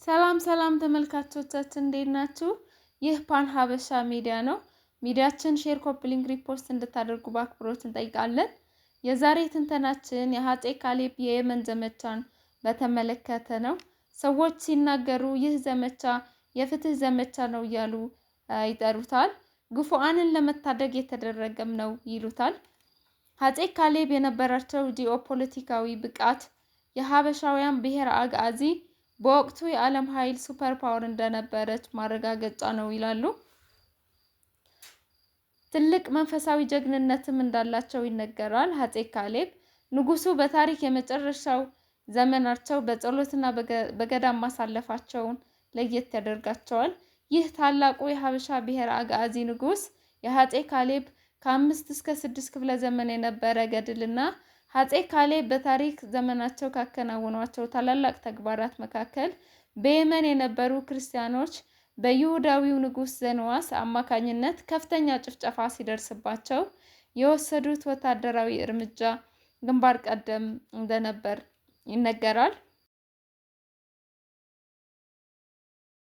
ሰላም ሰላም ተመልካቾቻችን እንዴት ናችሁ? ይህ ፓን ሀበሻ ሚዲያ ነው። ሚዲያችን ሼር፣ ኮፒ ሊንክ፣ ሪፖስት እንድታደርጉ በአክብሮት እንጠይቃለን። የዛሬ ትንተናችን የአፄ ካሌብ የየመን ዘመቻን በተመለከተ ነው። ሰዎች ሲናገሩ ይህ ዘመቻ የፍትህ ዘመቻ ነው እያሉ ይጠሩታል። ግፉአንን ለመታደግ የተደረገም ነው ይሉታል። አፄ ካሌብ የነበራቸው ጂኦፖለቲካዊ ብቃት የሀበሻውያን ብሔር አጋዚ በወቅቱ የዓለም ኃይል ሱፐር ፓወር እንደነበረች ማረጋገጫ ነው ይላሉ። ትልቅ መንፈሳዊ ጀግንነትም እንዳላቸው ይነገራል። አፄ ካሌብ ንጉሱ በታሪክ የመጨረሻው ዘመናቸው በጸሎትና በገዳም ማሳለፋቸውን ለየት ያደርጋቸዋል። ይህ ታላቁ የሀበሻ ብሔር አጋዚ ንጉስ የአፄ ካሌብ ከ5 እስከ 6 ክፍለ ዘመን የነበረ ገድልና አፄ ካሌብ በታሪክ ዘመናቸው ካከናወኗቸው ታላላቅ ተግባራት መካከል በየመን የነበሩ ክርስቲያኖች በይሁዳዊው ንጉስ ዘንዋስ አማካኝነት ከፍተኛ ጭፍጨፋ ሲደርስባቸው የወሰዱት ወታደራዊ እርምጃ ግንባር ቀደም እንደነበር ይነገራል።